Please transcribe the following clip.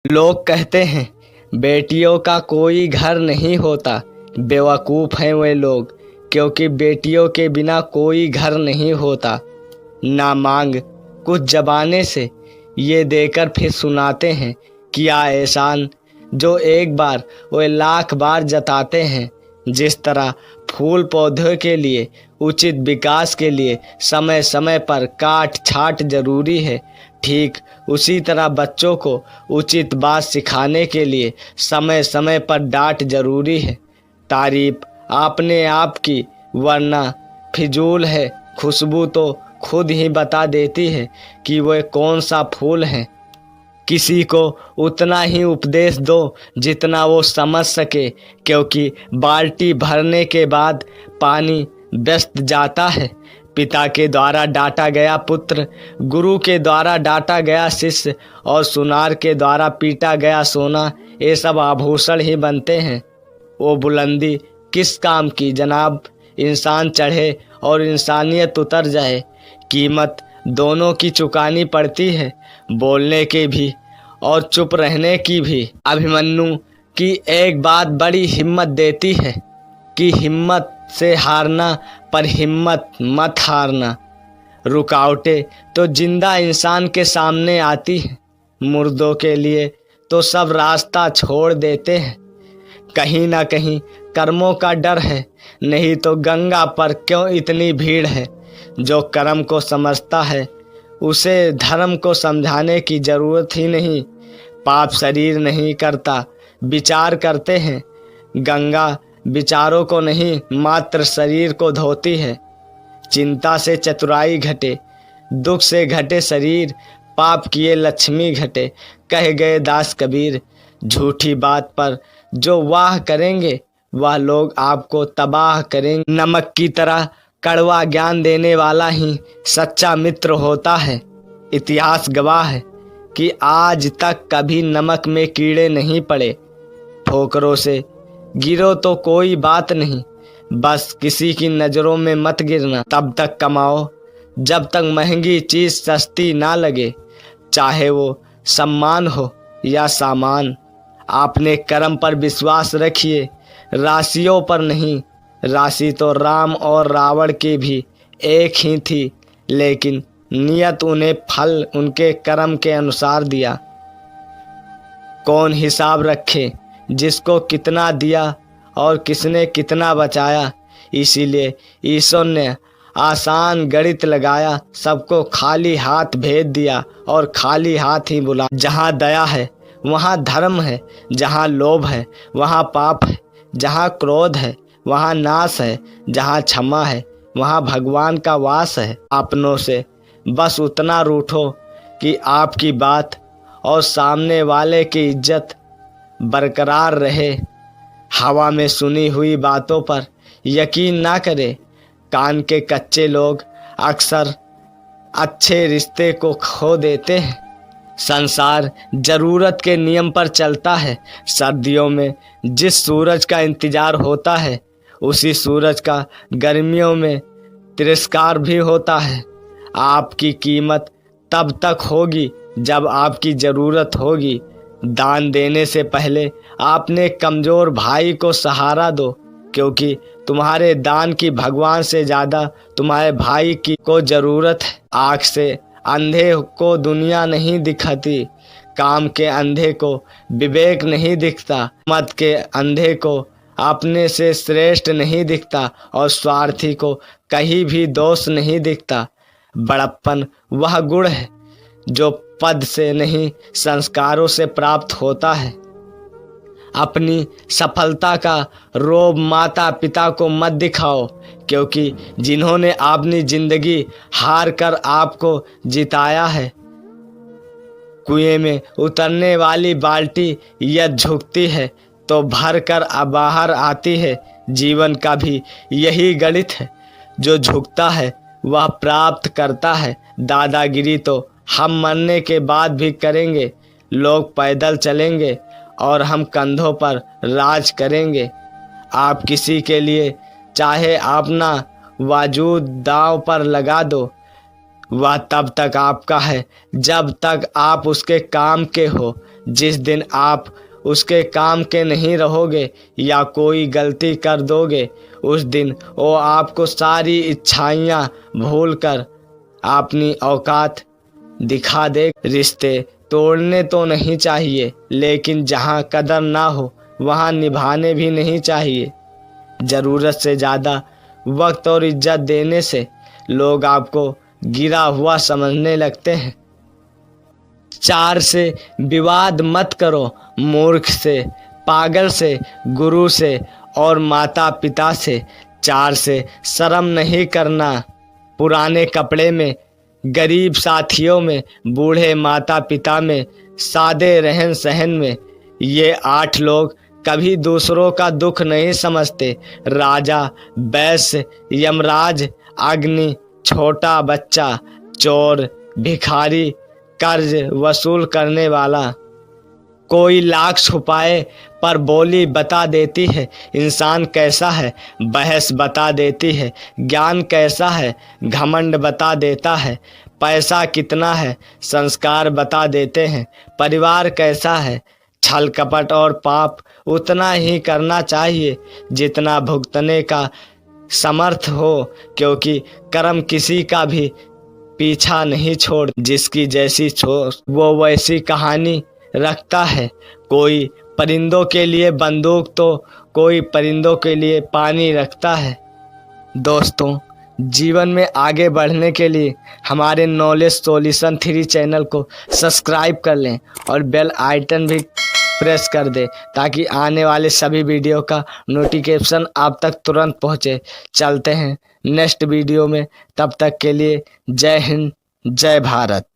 लोग कहते हैं बेटियों का कोई घर नहीं होता। बेवकूफ़ हैं वे लोग, क्योंकि बेटियों के बिना कोई घर नहीं होता। ना मांग कुछ ज़बाने से ये देकर फिर सुनाते हैं किया एहसान, जो एक बार वे लाख बार जताते हैं। जिस तरह फूल पौधों के लिए उचित विकास के लिए समय समय पर काट छांट जरूरी है, ठीक उसी तरह बच्चों को उचित बात सिखाने के लिए समय समय पर डांट जरूरी है। तारीफ अपने आप की वरना फिजूल है। खुशबू तो खुद ही बता देती है कि वह कौन सा फूल है। किसी को उतना ही उपदेश दो जितना वो समझ सके, क्योंकि बाल्टी भरने के बाद पानी व्यस्त जाता है। पिता के द्वारा डांटा गया पुत्र, गुरु के द्वारा डांटा गया शिष्य और सुनार के द्वारा पीटा गया सोना, ये सब आभूषण ही बनते हैं। वो बुलंदी किस काम की जनाब, इंसान चढ़े और इंसानियत उतर जाए। कीमत दोनों की चुकानी पड़ती है, बोलने की भी और चुप रहने की भी। अभिमन्यु की एक बात बड़ी हिम्मत देती है कि हिम्मत से हारना, पर हिम्मत मत हारना। रुकावटें तो जिंदा इंसान के सामने आती हैं, मुर्दों के लिए तो सब रास्ता छोड़ देते हैं। कहीं ना कहीं कर्मों का डर है, नहीं तो गंगा पर क्यों इतनी भीड़ है। जो कर्म को समझता है उसे धर्म को समझाने की जरूरत ही नहीं। पाप शरीर नहीं करता, विचार करते हैं। गंगा विचारों को नहीं मात्र शरीर को धोती है। चिंता से चतुराई घटे, दुख से घटे शरीर, पाप किए लक्ष्मी घटे, कह गए दास कबीर। झूठी बात पर जो वाह करेंगे वह लोग आपको तबाह करेंगे। नमक की तरह कड़वा ज्ञान देने वाला ही सच्चा मित्र होता है। इतिहास गवाह है कि आज तक कभी नमक में कीड़े नहीं पड़े। ठोकरों से गिरो तो कोई बात नहीं, बस किसी की नज़रों में मत गिरना। तब तक कमाओ जब तक महंगी चीज़ सस्ती ना लगे, चाहे वो सम्मान हो या सामान। आपने कर्म पर विश्वास रखिए, राशियों पर नहीं। राशि तो राम और रावण की भी एक ही थी, लेकिन नियत उन्हें फल उनके कर्म के अनुसार दिया। कौन हिसाब रखे जिसको कितना दिया और किसने कितना बचाया। इसीलिए ईश्वर ने आसान गणित लगाया, सबको खाली हाथ भेज दिया और खाली हाथ ही बुला। जहाँ दया है वहाँ धर्म है, जहाँ लोभ है वहाँ पाप है, जहाँ क्रोध है वहाँ नाश है, जहाँ क्षमा है वहाँ भगवान का वास है। अपनों से बस उतना रूठो कि आपकी बात और सामने वाले की इज्जत बरकरार रहे। हवा में सुनी हुई बातों पर यकीन ना करें। कान के कच्चे लोग अक्सर अच्छे रिश्ते को खो देते हैं। संसार जरूरत के नियम पर चलता है। सर्दियों में जिस सूरज का इंतजार होता है, उसी सूरज का गर्मियों में तिरस्कार भी होता है। आपकी कीमत तब तक होगी जब आपकी ज़रूरत होगी। दान देने से पहले आपने कमज़ोर भाई को सहारा दो, क्योंकि तुम्हारे दान की भगवान से ज़्यादा तुम्हारे भाई की को ज़रूरत है। आँख से अंधे को दुनिया नहीं दिखती, काम के अंधे को विवेक नहीं दिखता, मत के अंधे को अपने से श्रेष्ठ नहीं दिखता और स्वार्थी को कहीं भी दोष नहीं दिखता। बड़प्पन वह गुण है जो पद से नहीं संस्कारों से प्राप्त होता है। अपनी सफलता का रोब माता पिता को मत दिखाओ, क्योंकि जिन्होंने अपनी जिंदगी हार कर आपको जिताया है। कुएं में उतरने वाली बाल्टी यदि झुकती है तो भर कर बाहर आती है। जीवन का भी यही गणित है, जो झुकता है वह प्राप्त करता है। दादागिरी तो हम मरने के बाद भी करेंगे। लोग पैदल चलेंगे और हम कंधों पर राज करेंगे। आप किसी के लिए चाहे अपना वजूद दांव पर लगा दो, वह तब तक आपका है जब तक आप उसके काम के हो। जिस दिन आप उसके काम के नहीं रहोगे या कोई गलती कर दोगे, उस दिन वो आपको सारी इच्छाइयाँ भूलकर अपनी औकात दिखा दे। रिश्ते तोड़ने तो नहीं चाहिए, लेकिन जहाँ कदर ना हो वहाँ निभाने भी नहीं चाहिए। ज़रूरत से ज़्यादा वक्त और इज्जत देने से लोग आपको गिरा हुआ समझने लगते हैं। 4 से विवाद मत करो, मूर्ख से, पागल से, गुरु से और माता पिता से। 4 से शर्म नहीं करना, पुराने कपड़े में, गरीब साथियों में, बूढ़े माता पिता में, सादे रहन सहन में। ये 8 लोग कभी दूसरों का दुख नहीं समझते। राजा, वैश्य, यमराज, अग्नि, छोटा बच्चा, चोर, भिखारी, कर्ज वसूल करने वाला। कोई लाख छुपाए पर बोली बता देती है। इंसान कैसा है, बहस बता देती है। ज्ञान कैसा है, घमंड बता देता है। पैसा कितना है, संस्कार बता देते हैं। परिवार कैसा है, छल कपट और पाप उतना ही करना चाहिए जितना भुगतने का समर्थ हो, क्योंकि कर्म किसी का भी पीछा नहीं छोड़। जिसकी जैसी सोच वो वैसी कहानी रखता है। कोई परिंदों के लिए बंदूक तो कोई परिंदों के लिए पानी रखता है। दोस्तों, जीवन में आगे बढ़ने के लिए हमारे नॉलेज सॉल्यूशन 3 चैनल को सब्सक्राइब कर लें और बेल आइकन भी प्रेस कर दें, ताकि आने वाले सभी वीडियो का नोटिफिकेशन आप तक तुरंत पहुंचे। चलते हैं नेक्स्ट वीडियो में, तब तक के लिए जय हिंद, जय भारत।